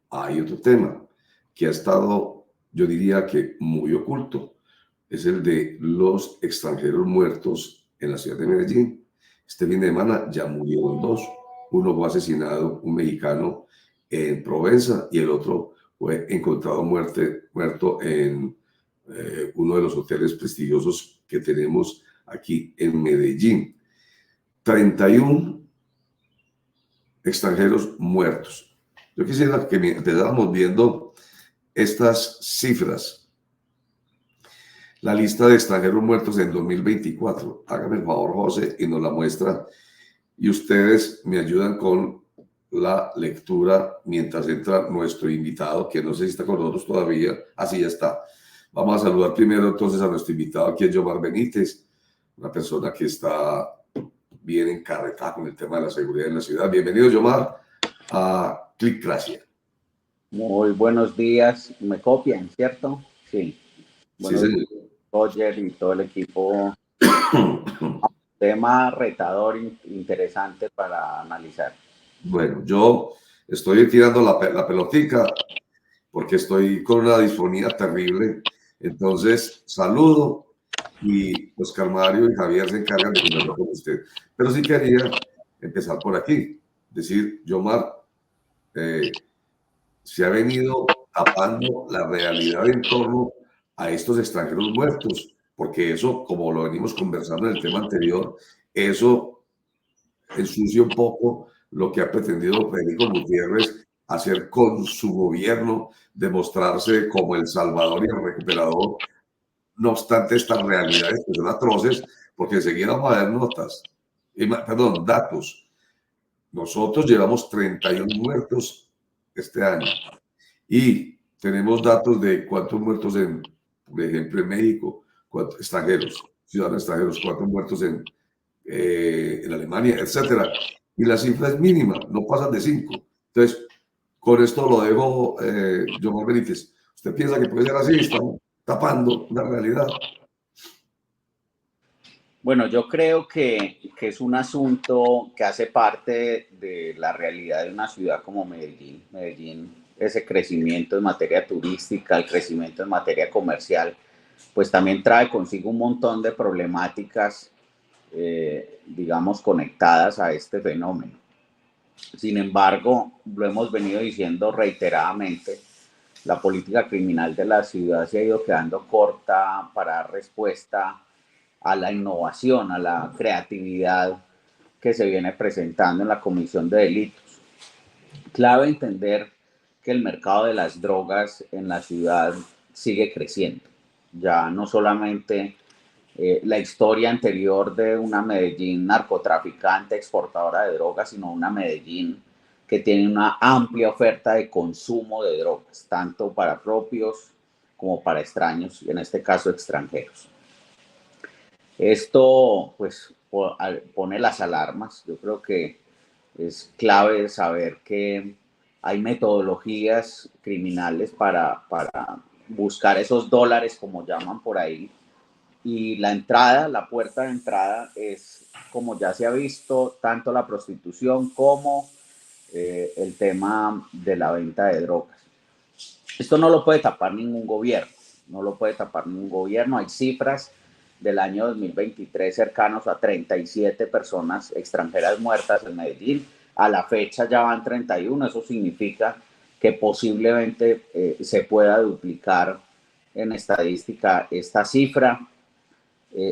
hay otro tema que ha estado, yo diría que muy oculto, es el de los extranjeros muertos en la ciudad de Medellín. Este fin de semana ya murieron dos. Uno fue asesinado, un mexicano, en Provenza, y el otro fue encontrado muerto en uno de los hoteles prestigiosos que tenemos aquí en Medellín. 31 extranjeros muertos. Yo quisiera que empezáramos viendo estas cifras. La lista de extranjeros muertos en 2024. Hágame el favor, José, y nos la muestra. Y ustedes me ayudan con la lectura mientras entra nuestro invitado, que no sé si está con nosotros todavía. Así ya está. Vamos a saludar primero entonces a nuestro invitado, aquí es Yomar Benítez, una persona que está bien encarretada con el tema de la seguridad en la ciudad. Bienvenido, Yomar, a Clickracia. Muy buenos días. ¿Me copian, cierto? Sí. Buenos Sí, días, Roger y todo el equipo. Tema retador, interesante para analizar. Bueno, yo estoy tirando la pelotica porque estoy con una disfonía terrible. Entonces, saludo y Oscar Mario y Javier se encargan de conversar con usted. Pero sí quería empezar por aquí. Decir, Yomar, se ha venido tapando la realidad en torno a estos extranjeros muertos, porque eso, como lo venimos conversando en el tema anterior, eso ensucia un poco lo que ha pretendido Federico Gutiérrez hacer con su gobierno, demostrarse como el salvador y el recuperador. No obstante, estas realidades que son atroces, porque enseguida vamos a ver datos. Nosotros llevamos 31 muertos este año y tenemos datos de cuántos muertos por ejemplo, en México, cuántos extranjeros, ciudadanos extranjeros, cuántos muertos en Alemania, etcétera. Y la cifra es mínima, no pasan de 5. Entonces, con esto lo dejo, Yomar Benítez. ¿Usted piensa que puede ser así? Estamos tapando la realidad. Bueno, yo creo que es un asunto que hace parte de la realidad de una ciudad como Medellín. Medellín, ese crecimiento en materia turística, el crecimiento en materia comercial, pues también trae consigo un montón de problemáticas, digamos, conectadas a este fenómeno. Sin embargo, lo hemos venido diciendo reiteradamente, la política criminal de la ciudad se ha ido quedando corta para dar respuesta a la innovación, a la creatividad que se viene presentando en la comisión de delitos. Clave entender que el mercado de las drogas en la ciudad sigue creciendo. Ya no solamente la historia anterior de una Medellín narcotraficante, exportadora de drogas, sino una Medellín que tiene una amplia oferta de consumo de drogas, tanto para propios como para extraños, y en este caso extranjeros. Esto pues pone las alarmas. Yo creo que es clave saber que hay metodologías criminales para buscar esos dólares, como llaman por ahí, y la entrada, la puerta de entrada es, como ya se ha visto, tanto la prostitución como el tema de la venta de drogas. Esto no lo puede tapar ningún gobierno, no lo puede tapar ningún gobierno. Hay cifras del año 2023 cercanos a 37 personas extranjeras muertas en Medellín. A la fecha ya van 31, eso significa que posiblemente se pueda duplicar en estadística esta cifra.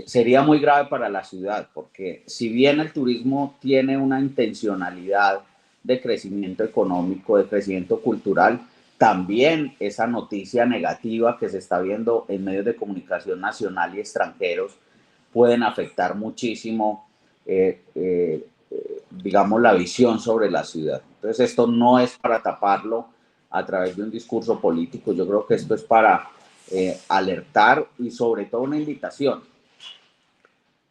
Sería muy grave para la ciudad, porque si bien el turismo tiene una intencionalidad de crecimiento económico, de crecimiento cultural, también esa noticia negativa que se está viendo en medios de comunicación nacional y extranjeros pueden afectar muchísimo, digamos, la visión sobre la ciudad. Entonces, esto no es para taparlo a través de un discurso político. Yo creo que esto es para alertar y sobre todo una invitación,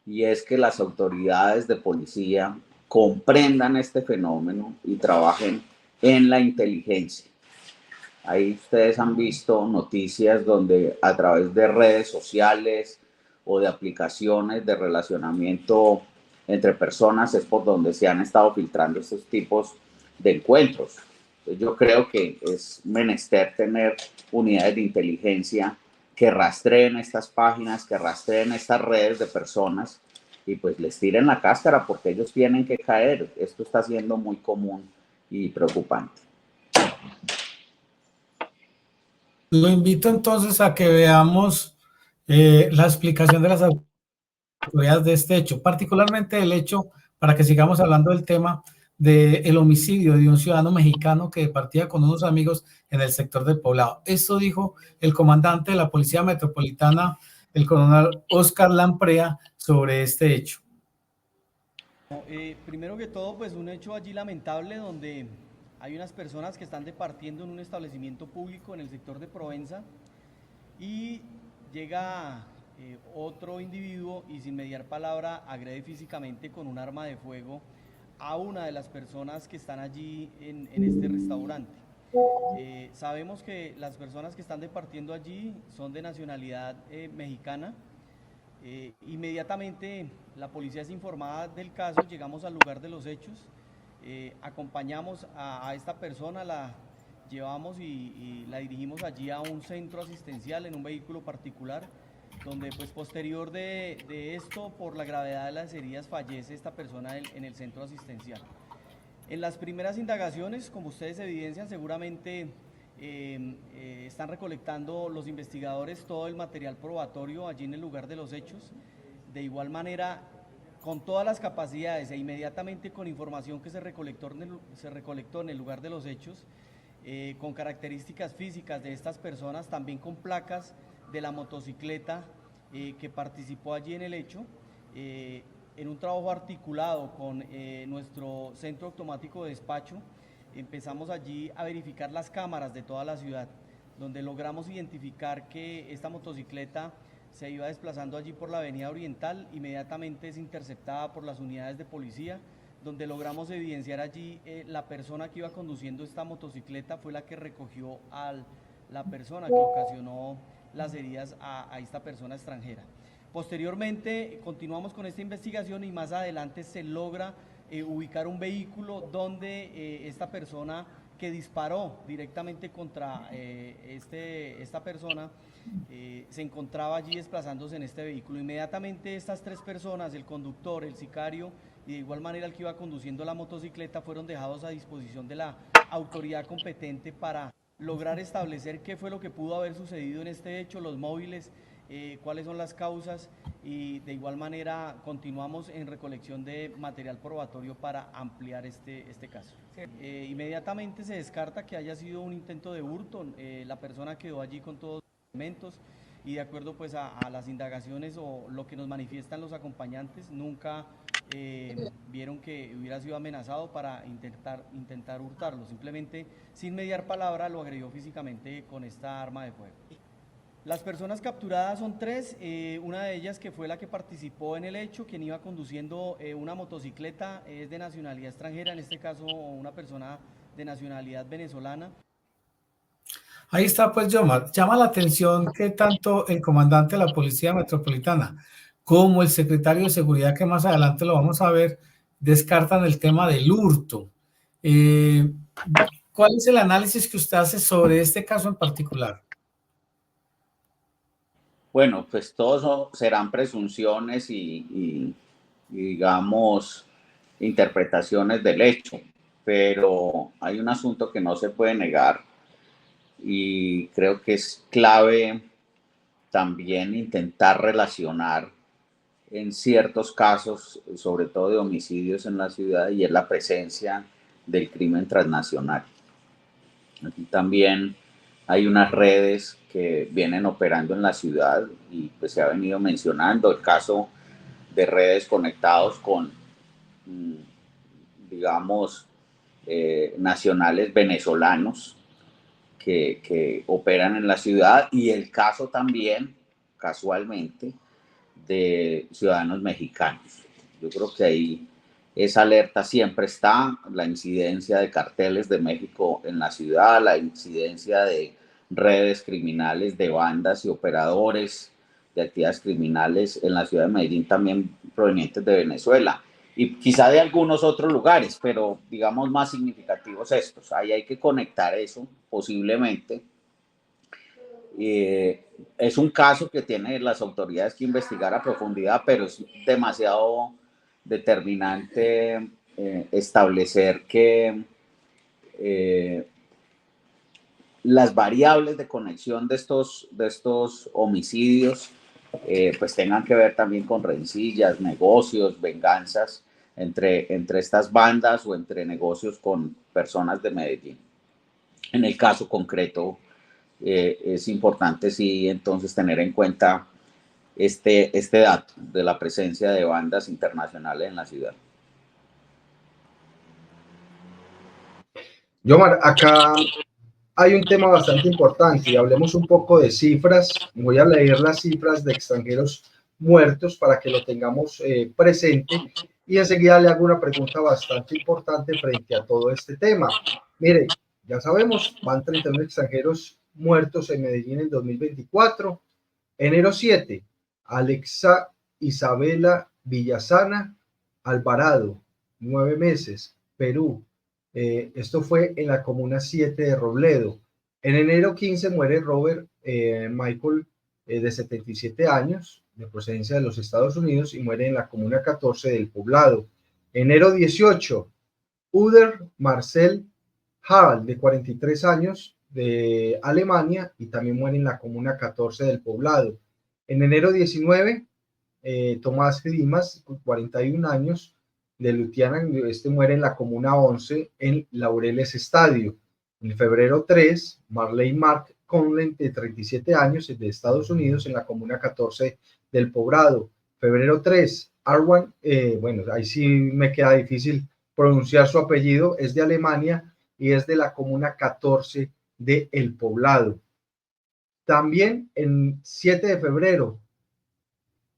y es que las autoridades de policía comprendan este fenómeno y trabajen en la inteligencia. Ahí ustedes han visto noticias donde a través de redes sociales o de aplicaciones de relacionamiento entre personas es por donde se han estado filtrando estos tipos de encuentros. Entonces, yo creo que es menester tener unidades de inteligencia que rastreen estas páginas, que rastreen estas redes de personas y pues les tiren la cáscara porque ellos tienen que caer. Esto está siendo muy común y preocupante. Lo invito entonces a que veamos la explicación de las autoridades de este hecho, particularmente el hecho, para que sigamos hablando del tema del homicidio de un ciudadano mexicano que partía con unos amigos en el sector del Poblado. Esto dijo el comandante de la Policía Metropolitana, el coronel Oscar Lamprea, sobre este hecho. Primero que todo, pues un hecho allí lamentable donde hay unas personas que están departiendo en un establecimiento público en el sector de Provenza y llega otro individuo y sin mediar palabra agrede físicamente con un arma de fuego a una de las personas que están allí en este restaurante. Sabemos que las personas que están departiendo allí son de nacionalidad mexicana. Inmediatamente la policía es informada del caso, llegamos al lugar de los hechos, acompañamos a esta persona, la llevamos y la dirigimos allí a un centro asistencial en un vehículo particular, donde pues posterior de esto, por la gravedad de las heridas, fallece esta persona en el centro asistencial. En las primeras indagaciones, como ustedes evidencian, seguramente están recolectando los investigadores todo el material probatorio allí en el lugar de los hechos. De igual manera, con todas las capacidades e inmediatamente con información que se recolectó en el lugar de los hechos, con características físicas de estas personas, también con placas de la motocicleta que participó allí en el hecho, en un trabajo articulado con nuestro centro automático de despacho, empezamos allí a verificar las cámaras de toda la ciudad, donde logramos identificar que esta motocicleta se iba desplazando allí por la avenida Oriental, inmediatamente es interceptada por las unidades de policía, donde logramos evidenciar allí la persona que iba conduciendo esta motocicleta fue la que recogió a la persona que ocasionó las heridas a esta persona extranjera. Posteriormente continuamos con esta investigación y más adelante se logra ubicar un vehículo donde esta persona que disparó directamente contra esta persona se encontraba allí desplazándose en este vehículo. Inmediatamente estas tres personas, el conductor, el sicario y de igual manera el que iba conduciendo la motocicleta, fueron dejados a disposición de la autoridad competente para lograr establecer qué fue lo que pudo haber sucedido en este hecho, los móviles, cuáles son las causas y de igual manera continuamos en recolección de material probatorio para ampliar este caso. Inmediatamente se descarta que haya sido un intento de hurto, la persona quedó allí con todos los elementos y de acuerdo pues a las indagaciones o lo que nos manifiestan los acompañantes, nunca vieron que hubiera sido amenazado para intentar hurtarlo, simplemente sin mediar palabra lo agredió físicamente con esta arma de fuego. Las personas capturadas son tres, una de ellas que fue la que participó en el hecho, quien iba conduciendo una motocicleta, es de nacionalidad extranjera, en este caso una persona de nacionalidad venezolana. Ahí está, pues, Yomar. Llama la atención que tanto el comandante de la Policía Metropolitana como el secretario de Seguridad, que más adelante lo vamos a ver, descartan el tema del hurto. ¿Cuál es el análisis que usted hace sobre este caso en particular? Bueno, pues todos serán presunciones y digamos, interpretaciones del hecho, pero hay un asunto que no se puede negar y creo que es clave también intentar relacionar en ciertos casos, sobre todo de homicidios en la ciudad, y es la presencia del crimen transnacional. Aquí también hay unas redes que vienen operando en la ciudad y pues se ha venido mencionando el caso de redes conectados con, digamos, nacionales venezolanos que operan en la ciudad y el caso también, casualmente, de ciudadanos mexicanos. Yo creo que ahí esa alerta siempre está, la incidencia de carteles de México en la ciudad, la incidencia de redes criminales, de bandas y operadores de actividades criminales en la ciudad de Medellín, también provenientes de Venezuela. y quizá de algunos otros lugares, pero digamos más significativos estos. Ahí hay que conectar eso, posiblemente. Es un caso que tienen las autoridades que investigar a profundidad, pero es demasiado determinante establecer que las variables de conexión de estos homicidios pues tengan que ver también con rencillas, negocios, venganzas entre estas bandas o entre negocios con personas de Medellín. En el caso concreto, es importante sí entonces tener en cuenta este dato de la presencia de bandas internacionales en la ciudad. Yomar, acá hay un tema bastante importante y hablemos un poco de cifras. Voy a leer las cifras de extranjeros muertos para que lo tengamos presente y enseguida le hago una pregunta bastante importante frente a todo este tema. Mire, ya sabemos, van 31 extranjeros muertos en Medellín en 2024. Enero 7, Alexa Isabela Villasana Alvarado, 9 meses, Perú. Esto fue en la comuna 7 de Robledo. En enero 15 muere Robert Michael, de 77 años, de procedencia de los Estados Unidos, y muere en la comuna 14 del Poblado. Enero 18, Uder Marcel Harald, de 43 años, de Alemania, y también muere en la comuna 14 del Poblado. En enero 19, Tomás Dimas, 41 años, de Lutiana, este muere en la comuna 11 en Laureles Estadio. En febrero 3, Marley Mark Conlon, de 37 años, de Estados Unidos, en la comuna 14 del Poblado. Febrero 3, Arwan, bueno, ahí sí me queda difícil pronunciar su apellido, es de Alemania y es de la comuna 14 de El Poblado. También en 7 de febrero,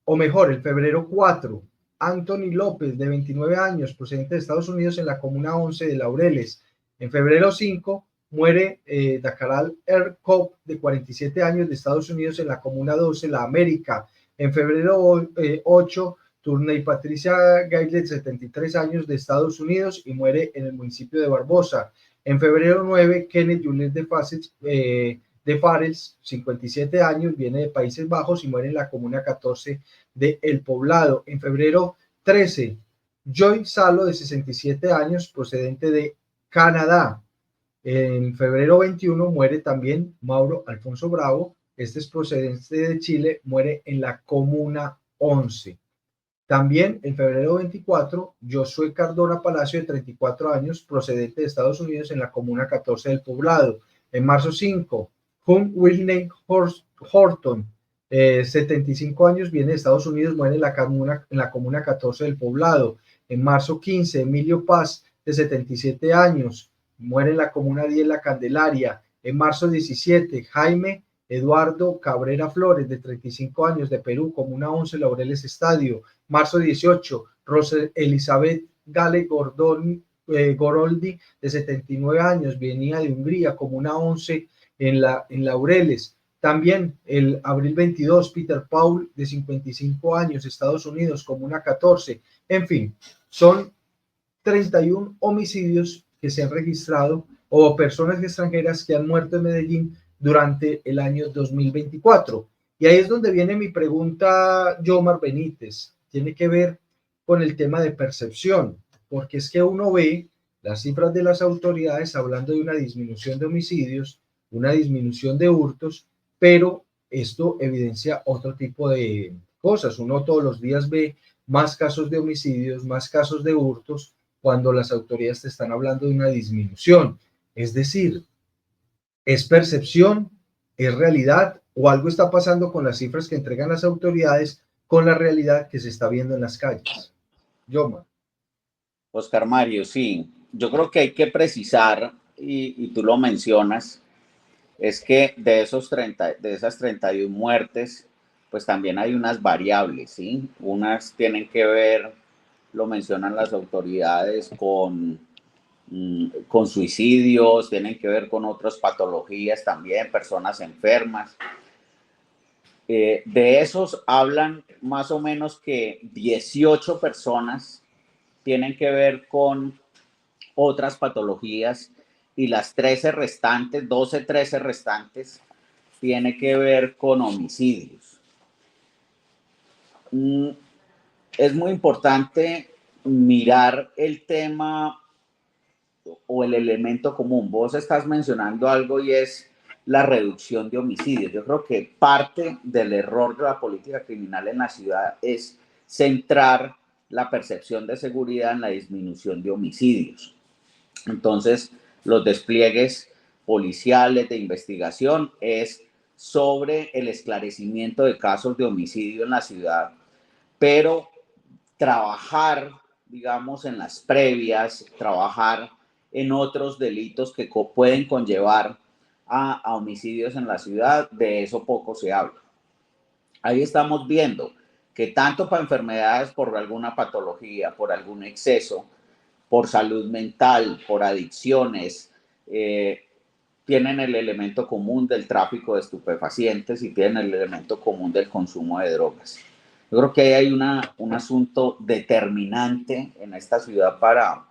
o mejor, el febrero 4, Anthony López, de 29 años, procedente de Estados Unidos, en la comuna 11 de Laureles. En febrero 5, muere Dakaral Erkop, de 47 años, de Estados Unidos, en la comuna 12, La América. En febrero 8, Tourney Patricia Gayle, de 73 años, de Estados Unidos, y muere en el municipio de Barbosa. En febrero 9, Kenneth Juliet de Farels, 57 años, viene de Países Bajos y muere en la comuna 14 de El Poblado. En febrero 13, Joy Salo, de 67 años, procedente de Canadá. En febrero 21 muere también Mauro Alfonso Bravo, este es procedente de Chile, muere en la comuna 11. También en febrero 24, Josué Cardona Palacio, de 34 años, procedente de Estados Unidos, en la comuna 14 del Poblado. En marzo 5, Hum Wilney Horton, 75 años, viene de Estados Unidos, muere en la comuna 14 del Poblado. En marzo 15, Emilio Paz, de 77 años, muere en la comuna 10, La Candelaria. En marzo 17, Jaime Eduardo Cabrera Flores, de 35 años, de Perú, comuna 11, Laureles Estadio. Marzo 18, Rosa Elizabeth Gale Goroldi, de 79 años, venía de Hungría, comuna 11, en Laureles. También el abril 22, Peter Paul, de 55 años, Estados Unidos, comuna 14. En fin, son 31 homicidios que se han registrado o personas extranjeras que han muerto en Medellín durante el año 2024. Y ahí es donde viene mi pregunta, Yomar Benítez. Tiene que ver con el tema de percepción, porque es que uno ve las cifras de las autoridades hablando de una disminución de homicidios, una disminución de hurtos, pero esto evidencia otro tipo de cosas. Uno todos los días ve más casos de homicidios, más casos de hurtos, cuando las autoridades te están hablando de una disminución. Es decir, ¿es percepción? ¿Es realidad? ¿O algo está pasando con las cifras que entregan las autoridades con la realidad que se está viendo en las calles? Yomar. Oscar Mario, sí. Yo creo que hay que precisar, y tú lo mencionas, es que de esas 31 muertes, pues también hay unas variables, ¿sí? Unas tienen que ver, lo mencionan las autoridades, con suicidios, tienen que ver con otras patologías también, personas enfermas. De esos hablan más o menos que 18 personas tienen que ver con otras patologías y las 13 restantes, 12, 13 restantes, tiene que ver con homicidios. Es muy importante mirar el tema o el elemento común. Vos estás mencionando algo y es la reducción de homicidios. Yo creo que parte del error de la política criminal en la ciudad es centrar la percepción de seguridad en la disminución de homicidios. Entonces, los despliegues policiales de investigación es sobre el esclarecimiento de casos de homicidio en la ciudad, pero trabajar, digamos, en las previas, trabajar en otros delitos que pueden conllevar a homicidios en la ciudad, de eso poco se habla. Ahí estamos viendo que tanto para enfermedades por alguna patología, por algún exceso, por salud mental, por adicciones, tienen el elemento común del tráfico de estupefacientes y tienen el elemento común del consumo de drogas. Yo creo que ahí hay un asunto determinante en esta ciudad para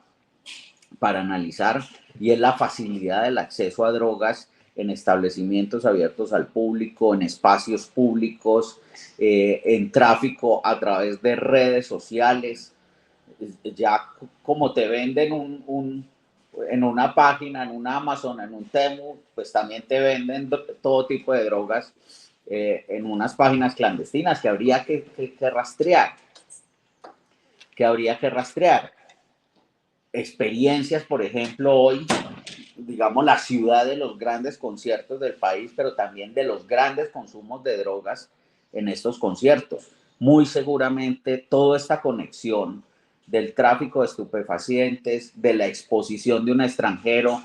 analizar, y es la facilidad del acceso a drogas en establecimientos abiertos al público, en espacios públicos, en tráfico a través de redes sociales. Ya como te venden en una página, en un Amazon, en un Temu, pues también te venden todo tipo de drogas en unas páginas clandestinas que habría que rastrear. Experiencias, por ejemplo, hoy, digamos, la ciudad de los grandes conciertos del país, pero también de los grandes consumos de drogas en estos conciertos. Muy seguramente toda esta conexión del tráfico de estupefacientes, de la exposición de un extranjero,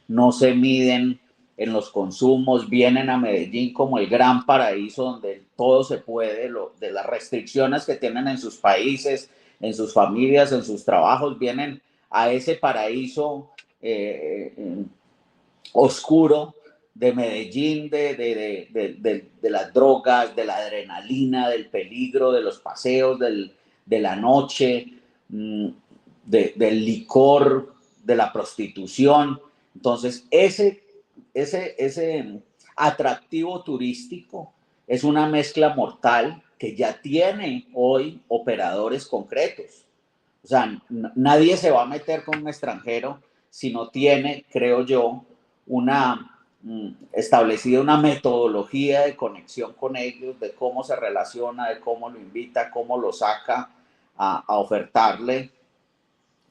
no se miden en los consumos, vienen a Medellín como el gran paraíso donde todo se puede, de las restricciones que tienen en sus países, en sus familias, en sus trabajos, vienen a ese paraíso oscuro de Medellín, de las drogas, de la adrenalina, del peligro, de los paseos, de la noche, del licor, de la prostitución. Entonces, ese atractivo turístico es una mezcla mortal que ya tiene hoy operadores concretos. O sea, nadie se va a meter con un extranjero si no tiene, creo yo, establecida una metodología de conexión con ellos, de cómo se relaciona, de cómo lo invita, cómo lo saca a ofertarle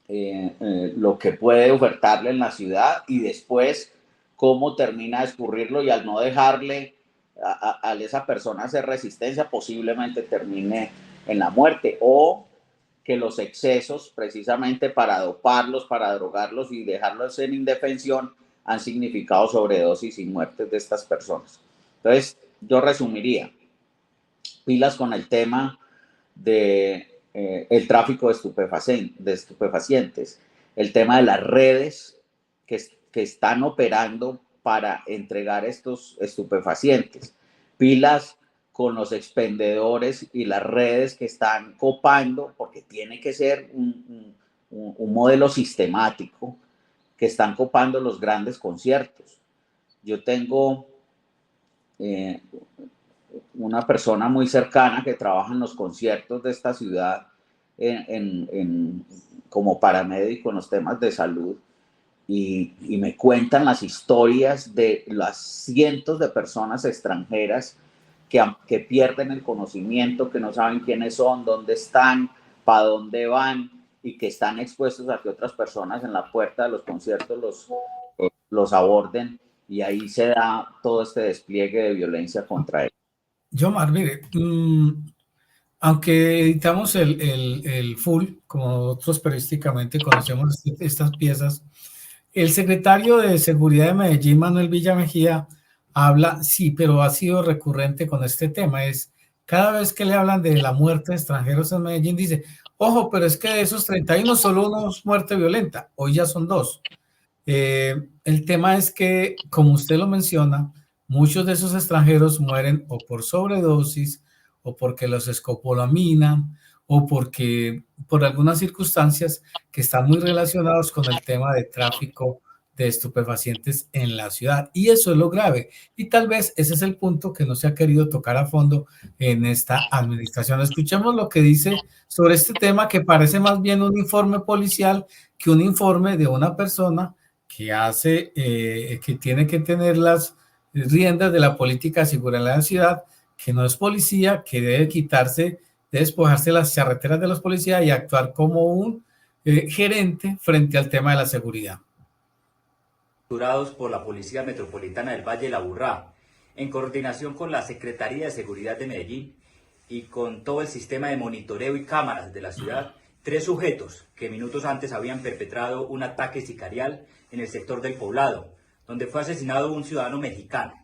lo que puede ofertarle en la ciudad, y después cómo termina de escurrirlo, y al no dejarle a esa persona hacer resistencia, posiblemente termine en la muerte, o que los excesos, precisamente para doparlos, para drogarlos y dejarlos en indefensión, han significado sobredosis y muertes de estas personas. Entonces, yo resumiría, pilas con el tema de el tráfico de estupefacientes, el tema de las redes que están operando para entregar estos estupefacientes, pilas con los expendedores y las redes que están copando, porque tiene que ser un modelo sistemático, que están copando los grandes conciertos. Yo tengo una persona muy cercana que trabaja en los conciertos de esta ciudad como paramédico en los temas de salud, y me cuentan las historias de las cientos de personas extranjeras que pierden el conocimiento, que no saben quiénes son, dónde están, para dónde van, y que están expuestos a que otras personas en la puerta de los conciertos los aborden, y ahí se da todo este despliegue de violencia contra ellos. Yomar, mire, aunque editamos el full, como nosotros periodísticamente conocemos estas piezas, el secretario de Seguridad de Medellín, Manuel Villamejía, habla, sí, pero ha sido recurrente con este tema, es cada vez que le hablan de la muerte de extranjeros en Medellín, dice, ojo, pero es que de esos 31 solo uno es muerte violenta, hoy ya son 2. El tema es que, como usted lo menciona, muchos de esos extranjeros mueren o por sobredosis, o porque los escopolaminan, o porque por algunas circunstancias que están muy relacionados con el tema de tráfico de estupefacientes en la ciudad. Y eso es lo grave. Y tal vez ese es el punto que no se ha querido tocar a fondo en esta administración. Escuchemos lo que dice sobre este tema, que parece más bien un informe policial que un informe de una persona que hace, que tiene que tener las riendas de la política de seguridad en la ciudad, que no es policía, que debe quitarse, despojarse las charreteras de los policías y actuar como un gerente frente al tema de la seguridad. Por la Policía Metropolitana del Valle de la Aburrá, en coordinación con la Secretaría de Seguridad de Medellín y con todo el sistema de monitoreo y cámaras de la ciudad, 3 sujetos que minutos antes habían perpetrado un ataque sicarial en el sector del Poblado, donde fue asesinado un ciudadano mexicano.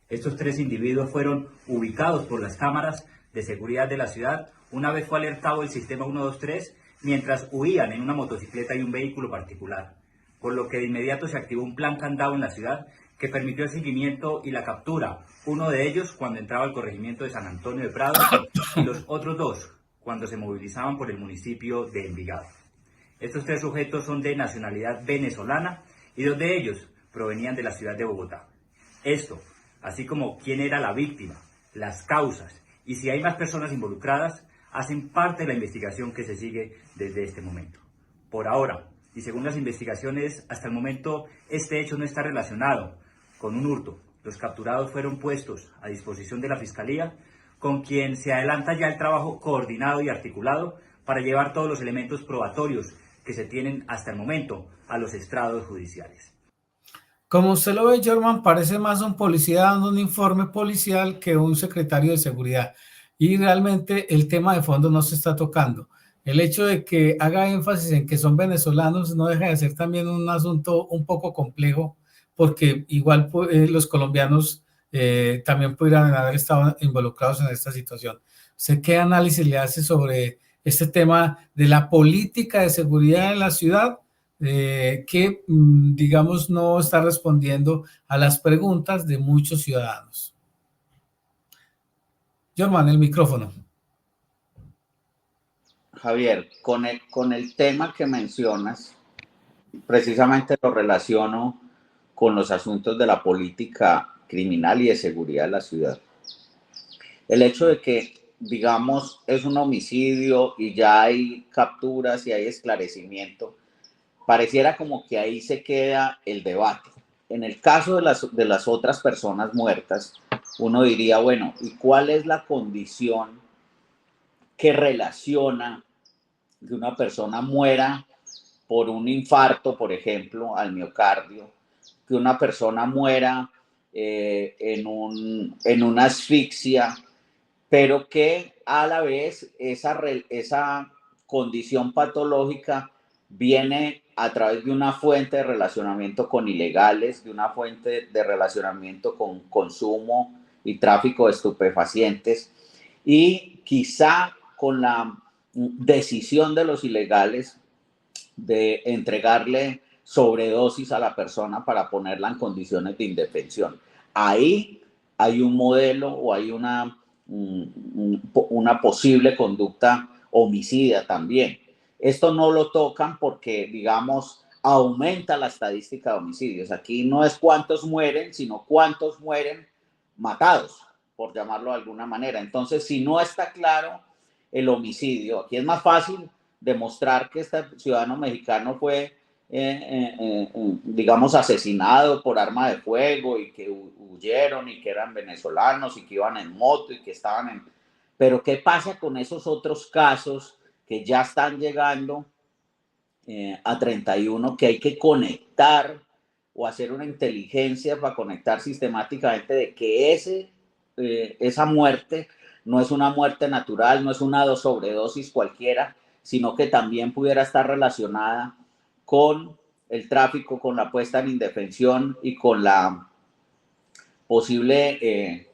Estos 3 individuos fueron ubicados por las cámaras de seguridad de la ciudad una vez fue alertado el sistema 123 mientras huían en una motocicleta y un vehículo particular, por lo que de inmediato se activó un plan candado en la ciudad que permitió el seguimiento y la captura, uno de ellos cuando entraba al corregimiento de San Antonio de Prado y los otros 2 cuando se movilizaban por el municipio de Envigado. Estos 3 sujetos son de nacionalidad venezolana y 2 de ellos provenían de la ciudad de Bogotá. Esto, así como quién era la víctima, las causas y si hay más personas involucradas, hacen parte de la investigación que se sigue desde este momento. Por ahora, y según las investigaciones, hasta el momento este hecho no está relacionado con un hurto. Los capturados fueron puestos a disposición de la Fiscalía, con quien se adelanta ya el trabajo coordinado y articulado para llevar todos los elementos probatorios que se tienen hasta el momento a los estrados judiciales. Como usted lo ve, Germán, parece más un policía dando un informe policial que un secretario de seguridad. Y realmente el tema de fondo no se está tocando. El hecho de que haga énfasis en que son venezolanos no deja de ser también un asunto un poco complejo, porque igual los colombianos también pudieran haber estado involucrados en esta situación. ¿Usted qué análisis le hace sobre este tema de la política de seguridad en la ciudad? Que, digamos, no está respondiendo a las preguntas de muchos ciudadanos. Germán, el micrófono. Javier, con el tema que mencionas, precisamente lo relaciono con los asuntos de la política criminal y de seguridad de la ciudad. El hecho de que, digamos, es un homicidio y ya hay capturas y hay esclarecimiento, pareciera como que ahí se queda el debate. En el caso de las otras personas muertas, uno diría, bueno, ¿y cuál es la condición que relaciona que una persona muera por un infarto, por ejemplo, al miocardio, que una persona muera en una asfixia, pero que a la vez esa condición patológica viene a través de una fuente de relacionamiento con ilegales, de una fuente de relacionamiento con consumo y tráfico de estupefacientes, y quizá con la decisión de los ilegales de entregarle sobredosis a la persona para ponerla en condiciones de indefensión. Ahí hay un modelo o hay una posible conducta homicida también. Esto no lo tocan porque, digamos, aumenta la estadística de homicidios. Aquí no es cuántos mueren, sino cuántos mueren matados, por llamarlo de alguna manera. Entonces, si no está claro el homicidio, aquí es más fácil demostrar que este ciudadano mexicano fue, digamos, asesinado por arma de fuego y que huyeron y que eran venezolanos y que iban en moto y que estaban en... Pero ¿qué pasa con esos otros casos que ya están llegando a 31, que hay que conectar o hacer una inteligencia para conectar sistemáticamente de que esa muerte no es una muerte natural, no es una sobredosis cualquiera, sino que también pudiera estar relacionada con el tráfico, con la puesta en indefensión y con la posible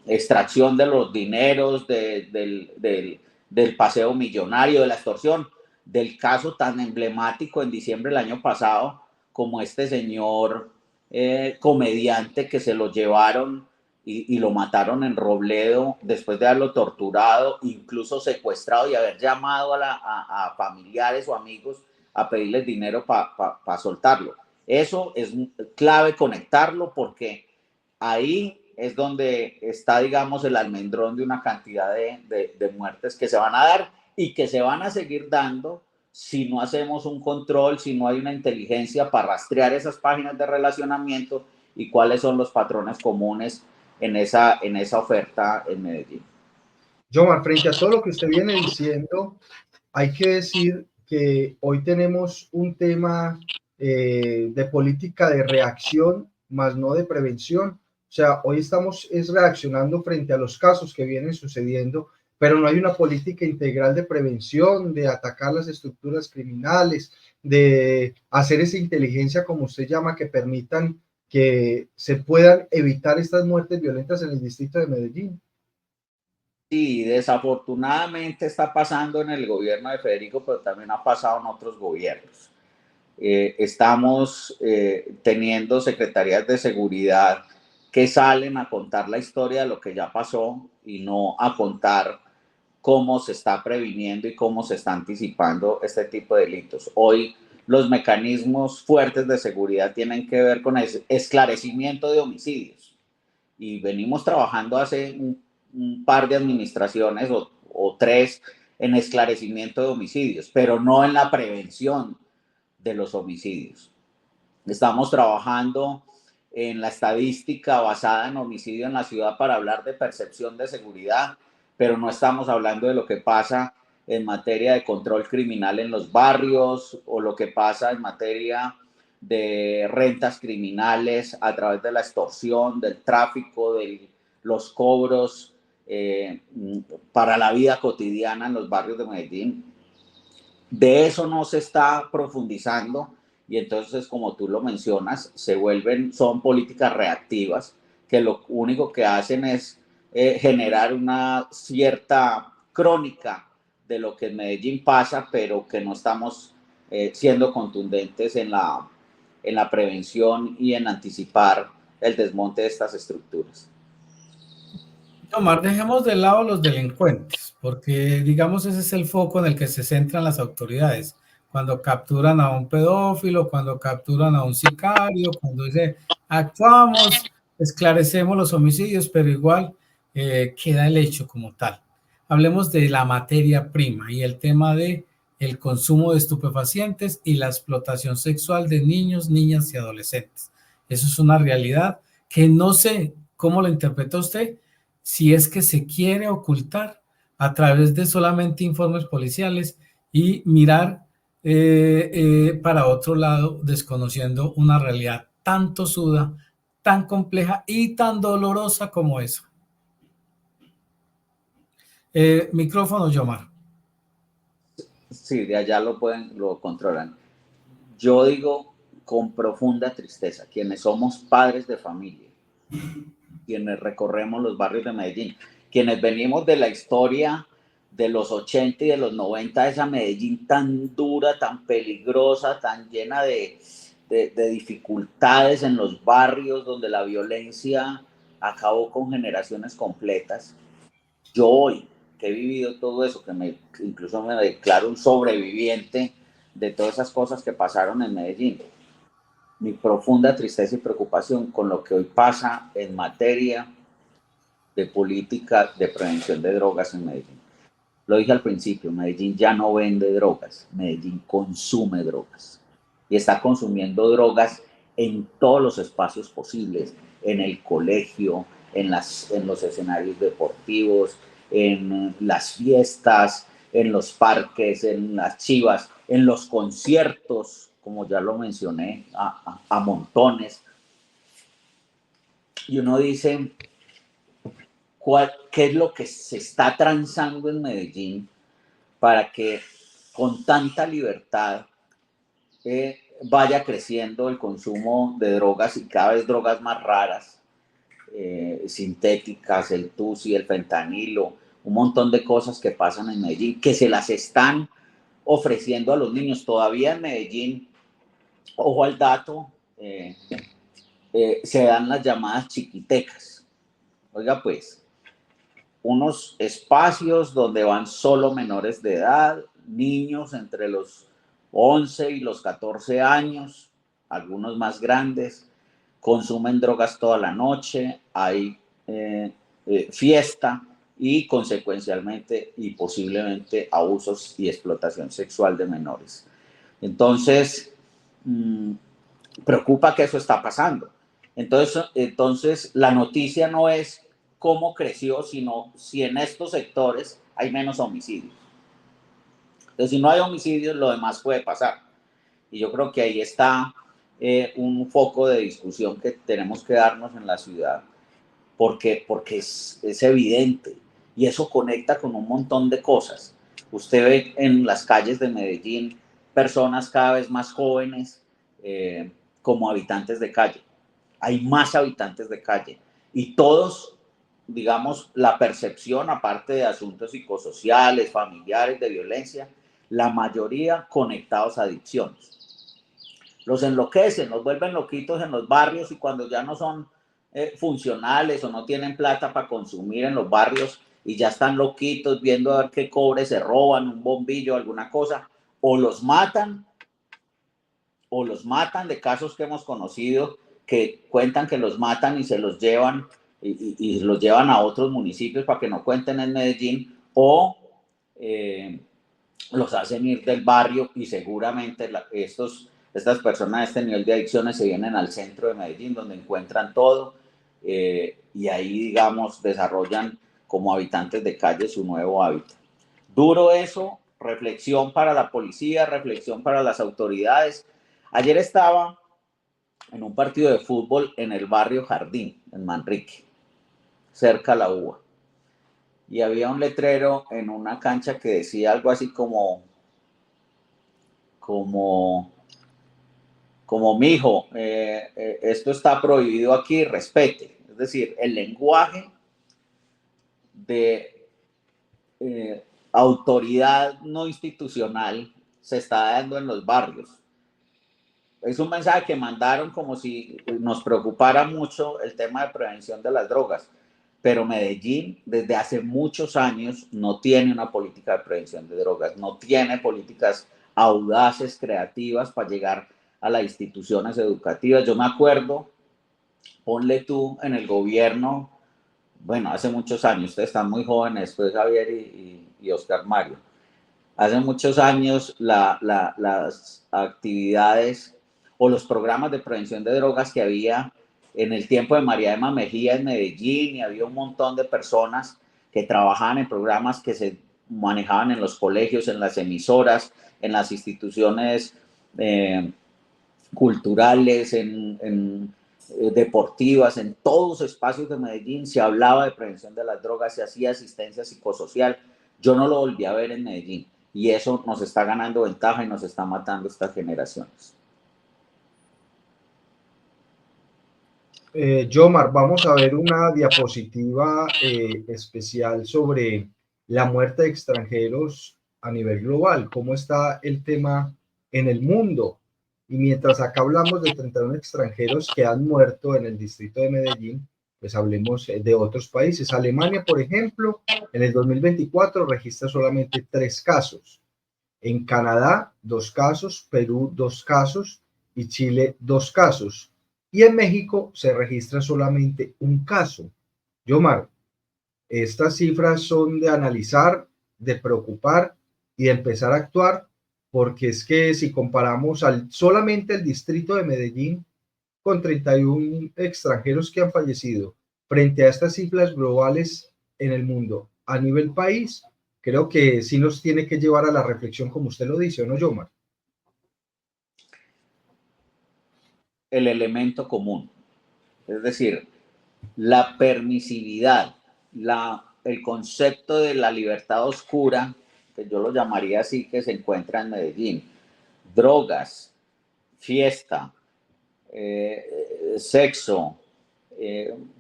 extracción de los dineros, del paseo millonario, de la extorsión, del caso tan emblemático en diciembre del año pasado como este señor comediante que se lo llevaron y lo mataron en Robledo después de haberlo torturado, incluso secuestrado y haber llamado a familiares o amigos a pedirles dinero para soltarlo. Eso es clave conectarlo, porque ahí es donde está, digamos, el almendrón de una cantidad de muertes que se van a dar y que se van a seguir dando si no hacemos un control, si no hay una inteligencia para rastrear esas páginas de relacionamiento y cuáles son los patrones comunes en esa oferta en Medellín. Yomar, frente a todo lo que usted viene diciendo, hay que decir que hoy tenemos un tema de política de reacción, más no de prevención. O sea, hoy estamos reaccionando frente a los casos que vienen sucediendo, pero no hay una política integral de prevención, de atacar las estructuras criminales, de hacer esa inteligencia, como usted llama, que permitan que se puedan evitar estas muertes violentas en el distrito de Medellín. Sí, desafortunadamente está pasando en el gobierno de Federico, pero también ha pasado en otros gobiernos. Estamos teniendo secretarías de seguridad que salen a contar la historia de lo que ya pasó y no a contar cómo se está previniendo y cómo se está anticipando este tipo de delitos. Hoy los mecanismos fuertes de seguridad tienen que ver con el esclarecimiento de homicidios, y venimos trabajando hace un par de administraciones o tres en esclarecimiento de homicidios, pero no en la prevención de los homicidios. Estamos trabajando en la estadística basada en homicidio en la ciudad para hablar de percepción de seguridad, pero no estamos hablando de lo que pasa en materia de control criminal en los barrios o lo que pasa en materia de rentas criminales a través de la extorsión, del tráfico, de los cobros para la vida cotidiana en los barrios de Medellín. De eso no se está profundizando, y entonces, como tú lo mencionas, son políticas reactivas que lo único que hacen es generar una cierta crónica de lo que en Medellín pasa, pero que no estamos siendo contundentes en la prevención y en anticipar el desmonte de estas estructuras. Omar, dejemos de lado los delincuentes, porque digamos ese es el foco en el que se centran las autoridades. Cuando capturan a un pedófilo, cuando capturan a un sicario, cuando dice actuamos, esclarecemos los homicidios, pero igual queda el hecho como tal. Hablemos de la materia prima y el tema de el consumo de estupefacientes y la explotación sexual de niños, niñas y adolescentes. Eso es una realidad que no sé cómo lo interpreta usted, si es que se quiere ocultar a través de solamente informes policiales y mirar para otro lado, desconociendo una realidad tan tosuda, tan compleja y tan dolorosa como eso. Micrófono, Yomar. Sí, de allá lo controlan. Yo digo con profunda tristeza, quienes somos padres de familia, quienes recorremos los barrios de Medellín, quienes venimos de la historia de los 80 y de los 90, esa Medellín tan dura, tan peligrosa, tan llena de dificultades en los barrios, donde la violencia acabó con generaciones completas. Yo hoy, que he vivido todo eso, incluso me declaro un sobreviviente de todas esas cosas que pasaron en Medellín, mi profunda tristeza y preocupación con lo que hoy pasa en materia de política de prevención de drogas en Medellín. Lo dije al principio, Medellín ya no vende drogas, Medellín consume drogas. Y está consumiendo drogas en todos los espacios posibles, en el colegio, en los escenarios deportivos, en las fiestas, en los parques, en las chivas, en los conciertos, como ya lo mencioné, a montones. Y uno dice, ¿qué es lo que se está transando en Medellín para que con tanta libertad vaya creciendo el consumo de drogas, y cada vez drogas más raras, sintéticas, el tusi, el fentanilo, un montón de cosas que pasan en Medellín, que se las están ofreciendo a los niños? Todavía en Medellín, ojo al dato, se dan las llamadas chiquitecas, Oiga, pues, unos espacios donde van solo menores de edad, niños entre los 11 y los 14 años, algunos más grandes, consumen drogas toda la noche, hay fiesta y consecuencialmente y posiblemente abusos y explotación sexual de menores. Entonces, preocupa que eso está pasando. Entonces, la noticia no es cómo creció, sino si en estos sectores hay menos homicidios. Entonces, si no hay homicidios, lo demás puede pasar. Y yo creo que ahí está un foco de discusión que tenemos que darnos en la ciudad, porque es evidente y eso conecta con un montón de cosas. Usted ve en las calles de Medellín personas cada vez más jóvenes como habitantes de calle. Hay más habitantes de calle y todos, digamos, la percepción, aparte de asuntos psicosociales, familiares, de violencia, la mayoría conectados a adicciones. Los enloquecen, los vuelven loquitos en los barrios y cuando ya no son funcionales o no tienen plata para consumir en los barrios y ya están loquitos viendo a ver qué cobre se roban, un bombillo, alguna cosa, o los matan de casos que hemos conocido que cuentan que los matan y se los llevan y los llevan a otros municipios para que no cuenten en Medellín, o los hacen ir del barrio y seguramente estas personas de este nivel de adicciones se vienen al centro de Medellín donde encuentran todo y ahí, digamos, desarrollan como habitantes de calle su nuevo hábitat. Duro eso, reflexión para la policía, reflexión para las autoridades. Ayer estaba en un partido de fútbol en el barrio Jardín, en Manrique, cerca a la UBA. Y había un letrero en una cancha que decía algo así como mijo, esto está prohibido aquí, respete. Es decir, el lenguaje de autoridad no institucional se está dando en los barrios. Es un mensaje que mandaron como si nos preocupara mucho el tema de prevención de las drogas, pero Medellín desde hace muchos años no tiene una política de prevención de drogas, no tiene políticas audaces, creativas para llegar a las instituciones educativas. Yo me acuerdo, ponle tú en el gobierno, bueno, hace muchos años, ustedes están muy jóvenes, pues Javier y Oscar Mario, hace muchos años las actividades o los programas de prevención de drogas que había en el tiempo de María Emma Mejía en Medellín, y había un montón de personas que trabajaban en programas que se manejaban en los colegios, en las emisoras, en las instituciones culturales, en deportivas, en todos los espacios de Medellín se hablaba de prevención de las drogas, se hacía asistencia psicosocial. Yo no lo volví a ver en Medellín y eso nos está ganando ventaja y nos está matando estas generaciones. Yomar, vamos a ver una diapositiva especial sobre la muerte de extranjeros a nivel global, cómo está el tema en el mundo. Y mientras acá hablamos de 31 extranjeros que han muerto en el distrito de Medellín, pues hablemos de otros países. Alemania, por ejemplo, en el 2024 registra solamente 3 casos. En Canadá, 2 casos, Perú, 2 casos y Chile, 2 casos. Y en México se registra solamente 1 caso. Yomar, estas cifras son de analizar, de preocupar y de empezar a actuar, porque es que si comparamos solamente el distrito de Medellín con 31 extranjeros que han fallecido frente a estas cifras globales en el mundo a nivel país, creo que sí nos tiene que llevar a la reflexión, como usted lo dice, ¿o no, Yomar? El elemento común, es decir, la permisividad, el concepto de la libertad oscura, que yo lo llamaría así, que se encuentra en Medellín, drogas, fiesta, sexo,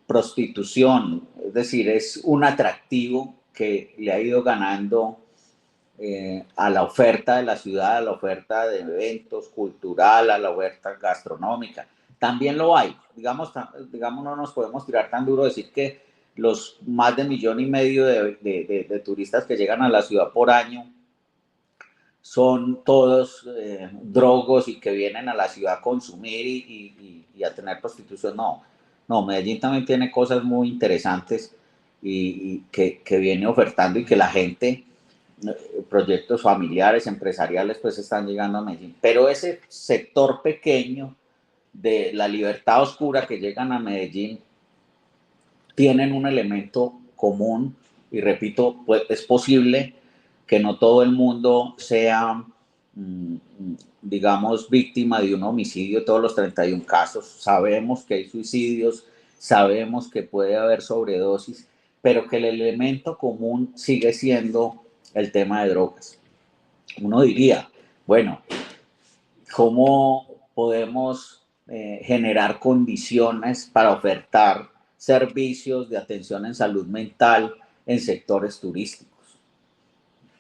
prostitución, es decir, es un atractivo que le ha ido ganando a la oferta de la ciudad, a la oferta de eventos cultural, a la oferta gastronómica. También lo hay. Digamos, no nos podemos tirar tan duro decir que los más de 1,5 millones de turistas que llegan a la ciudad por año son todos drogos y que vienen a la ciudad a consumir y a tener prostitución. No, Medellín también tiene cosas muy interesantes y que viene ofertando y que la gente, proyectos familiares, empresariales, pues están llegando a Medellín. Pero ese sector pequeño de la libertad oscura que llegan a Medellín tienen un elemento común y repito, pues es posible que no todo el mundo sea, digamos, víctima de un homicidio todos los 31 casos. Sabemos que hay suicidios, sabemos que puede haber sobredosis, pero que el elemento común sigue siendo el tema de drogas. Uno diría, bueno, ¿cómo podemos generar condiciones para ofertar servicios de atención en salud mental en sectores turísticos?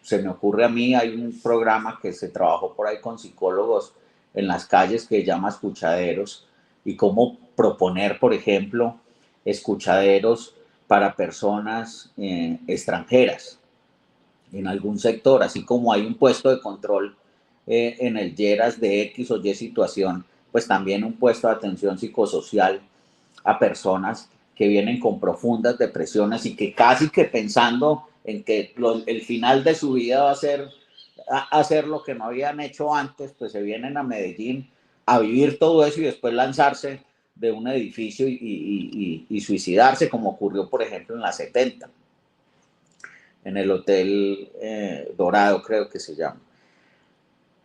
Se me ocurre a mí, hay un programa que se trabajó por ahí con psicólogos en las calles que se llama Escuchaderos, y cómo proponer, por ejemplo, escuchaderos para personas extranjeras en algún sector, así como hay un puesto de control en el Lleras de X o Y situación, pues también un puesto de atención psicosocial a personas que vienen con profundas depresiones y que casi que pensando en que el final de su vida va a ser hacer lo que no habían hecho antes, pues se vienen a Medellín a vivir todo eso y después lanzarse de un edificio y suicidarse, como ocurrió, por ejemplo, en la 70, en el Hotel Dorado, creo que se llama.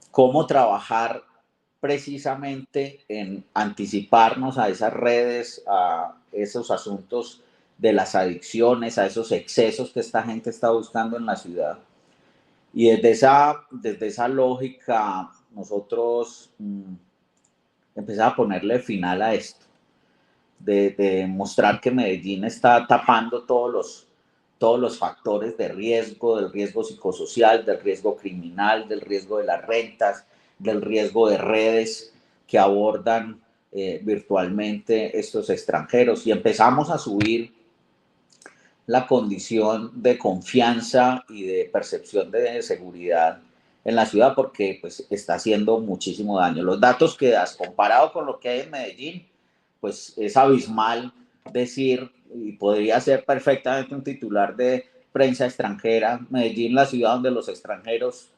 ¿Cómo trabajar precisamente en anticiparnos a esas redes, a esos asuntos de las adicciones, a esos excesos que esta gente está buscando en la ciudad? Y desde esa lógica nosotros empezamos a ponerle final a esto, de mostrar que Medellín está tapando todos los factores de riesgo, del riesgo psicosocial, del riesgo criminal, del riesgo de las rentas, del riesgo de redes que abordan virtualmente estos extranjeros. Y empezamos a subir la condición de confianza y de percepción de seguridad en la ciudad, porque pues está haciendo muchísimo daño. Los datos que das comparado con lo que hay en Medellín, pues es abismal decir, y podría ser perfectamente un titular de prensa extranjera, Medellín, la ciudad donde los extranjeros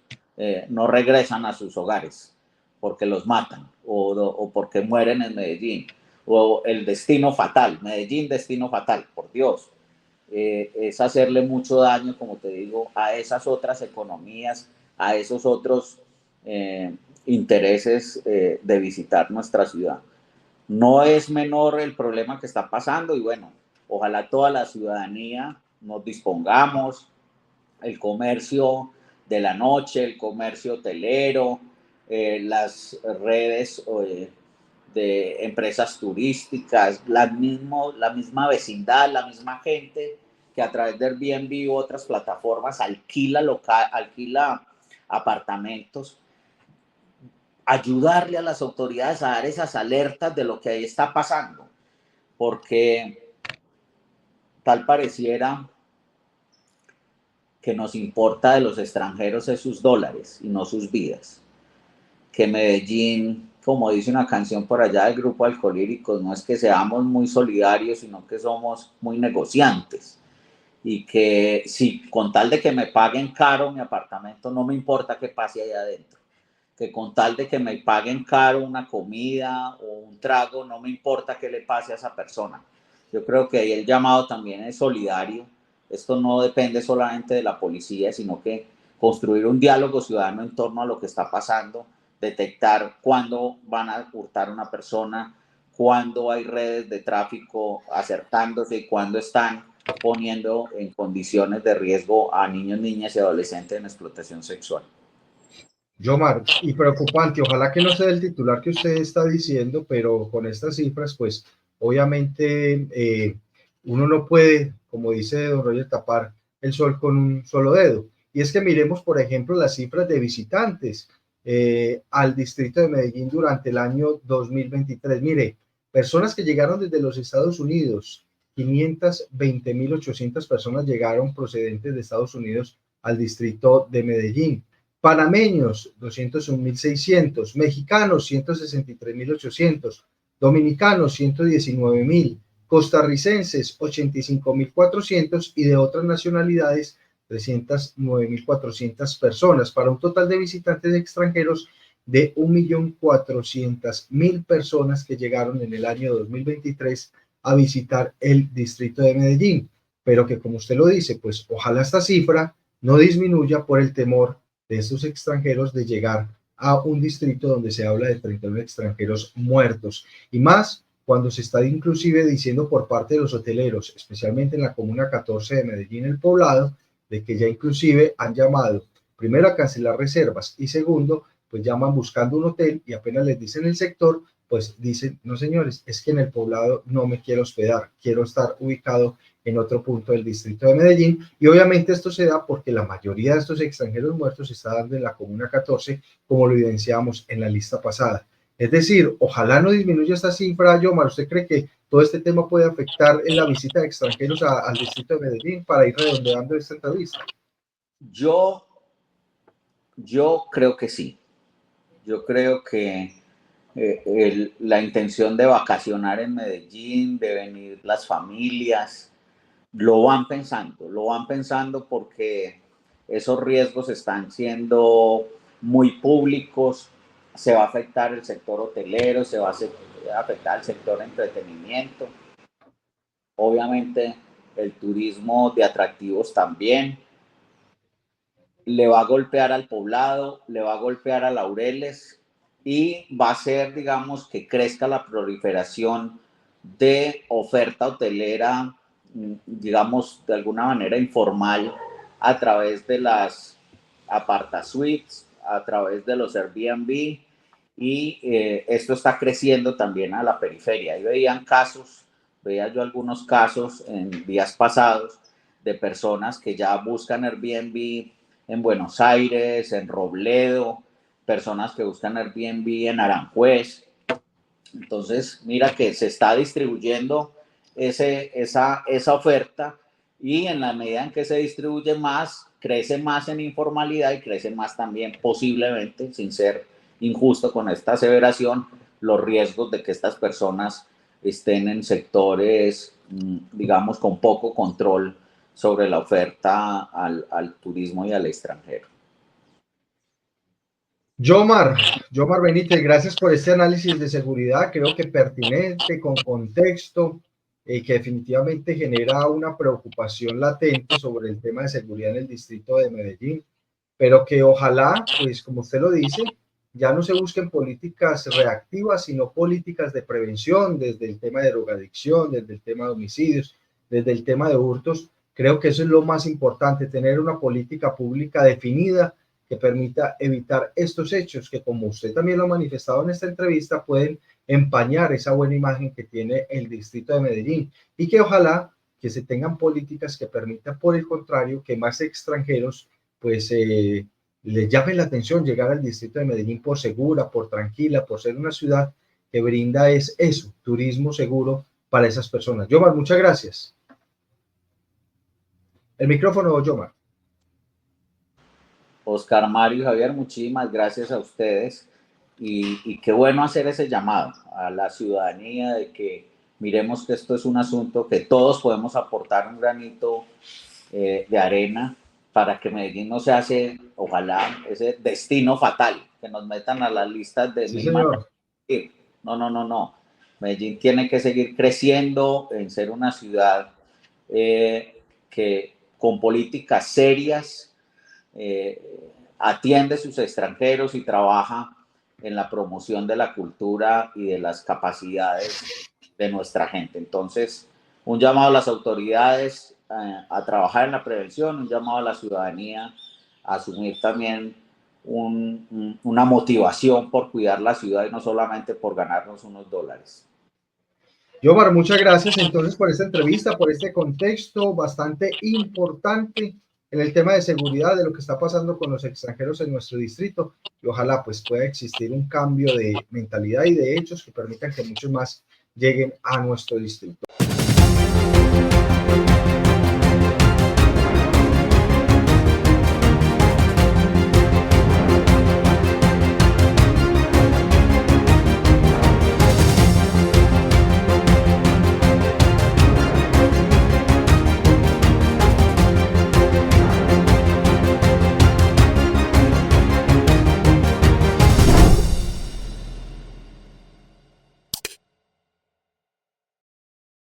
no regresan a sus hogares porque los matan o porque mueren en Medellín, o el destino fatal, Medellín, destino fatal, por Dios. Es hacerle mucho daño, como te digo, a esas otras economías, a esos otros intereses de visitar nuestra ciudad. No es menor el problema que está pasando y bueno, ojalá toda la ciudadanía nos dispongamos, el comercio de la noche, el comercio hotelero, las redes de empresas turísticas, la misma vecindad, la misma gente que a través de Airbnb u otras plataformas alquila apartamentos, ayudarle a las autoridades a dar esas alertas de lo que ahí está pasando, porque tal pareciera que nos importa de los extranjeros es sus dólares y no sus vidas. Que Medellín, como dice una canción por allá del grupo Alcolíricos, no es que seamos muy solidarios, sino que somos muy negociantes. Y que si con tal de que me paguen caro mi apartamento, no me importa qué pase ahí adentro. Que con tal de que me paguen caro una comida o un trago, no me importa qué le pase a esa persona. Yo creo que ahí el llamado también es solidario. Esto no depende solamente de la policía, sino que construir un diálogo ciudadano en torno a lo que está pasando, detectar cuándo van a hurtar a una persona, cuándo hay redes de tráfico acercándose y cuándo están poniendo en condiciones de riesgo a niños, niñas y adolescentes en explotación sexual. Yomar, y preocupante, ojalá que no sea el titular que usted está diciendo, pero con estas cifras, pues obviamente uno no puede, como dice don Roger, tapar el sol con un solo dedo. Y es que miremos, por ejemplo, las cifras de visitantes al distrito de Medellín durante el año 2023. Mire, personas que llegaron desde los Estados Unidos, 520.800 personas llegaron procedentes de Estados Unidos al distrito de Medellín. Panameños, 201.600. Mexicanos, 163.800. Dominicanos, 119.000. Costarricenses, 85.400. Y de otras nacionalidades, 309.400 personas, para un total de visitantes extranjeros de 1.400.000 personas que llegaron en el año 2023 a visitar el distrito de Medellín, pero que, como usted lo dice, pues ojalá esta cifra no disminuya por el temor de estos extranjeros de llegar a un distrito donde se habla de 31 extranjeros muertos, y más cuando se está inclusive diciendo por parte de los hoteleros, especialmente en la Comuna 14 de Medellín, El Poblado, de que ya inclusive han llamado, primero, a cancelar reservas, y segundo, pues llaman buscando un hotel, y apenas les dicen el sector, pues dicen, no señores, es que en El Poblado no me quiero hospedar, quiero estar ubicado en otro punto del distrito de Medellín. Y obviamente esto se da porque la mayoría de estos extranjeros muertos se está dando en la Comuna 14, como lo evidenciamos en la lista pasada. Es decir, ojalá no disminuya esta cifra. Yomar, ¿usted cree que todo este tema puede afectar en la visita de extranjeros al distrito de Medellín, para ir redondeando esta entrevista? Yo creo que sí. Yo creo que la intención de vacacionar en Medellín, de venir las familias, lo van pensando porque esos riesgos están siendo muy públicos. Se va a afectar el sector hotelero, se va a afectar el sector entretenimiento, obviamente el turismo de atractivos también. Le va a golpear al Poblado, le va a golpear a Laureles, y va a ser, digamos, que crezca la proliferación de oferta hotelera, digamos, de alguna manera informal, a través de las apartasuites, a través de los Airbnb, y esto está creciendo también a la periferia. Ahí veía yo algunos casos en días pasados de personas que ya buscan Airbnb en Buenos Aires, en Robledo, personas que buscan Airbnb en Aranjuez. Entonces, mira que se está distribuyendo esa oferta, y en la medida en que se distribuye más, crece más en informalidad y crece más también, posiblemente, sin ser injusto con esta aseveración, los riesgos de que estas personas estén en sectores, digamos, con poco control sobre la oferta al turismo y al extranjero. Yomar Benítez, gracias por este análisis de seguridad, creo que pertinente, con contexto, que definitivamente genera una preocupación latente sobre el tema de seguridad en el distrito de Medellín, pero que ojalá, pues como usted lo dice, ya no se busquen políticas reactivas, sino políticas de prevención, desde el tema de drogadicción, desde el tema de homicidios, desde el tema de hurtos. Creo que eso es lo más importante, tener una política pública definida que permita evitar estos hechos que, como usted también lo ha manifestado en esta entrevista, pueden empañar esa buena imagen que tiene el distrito de Medellín, y que ojalá que se tengan políticas que permitan, por el contrario, que más extranjeros pues les llame la atención llegar al distrito de Medellín por segura, por tranquila, por ser una ciudad que brinda eso, turismo seguro para esas personas. Yomar, muchas gracias. El micrófono, Yomar. Oscar, Mario y Javier, muchísimas gracias a ustedes, y qué bueno hacer ese llamado a la ciudadanía de que miremos que esto es un asunto que todos podemos aportar un granito de arena para que Medellín no se hace, ojalá, ese destino fatal, que nos metan a las listas de... Sí, señor. No. Medellín tiene que seguir creciendo en ser una ciudad que con políticas serias atiende a sus extranjeros y trabaja en la promoción de la cultura y de las capacidades de nuestra gente. Entonces, un llamado a las autoridades a trabajar en la prevención, un llamado a la ciudadanía a asumir también una motivación por cuidar la ciudad y no solamente por ganarnos unos dólares. Yomar, muchas gracias entonces por esta entrevista, por este contexto bastante importante en el tema de seguridad, de lo que está pasando con los extranjeros en nuestro distrito, y ojalá pues pueda existir un cambio de mentalidad y de hechos que permitan que muchos más lleguen a nuestro distrito.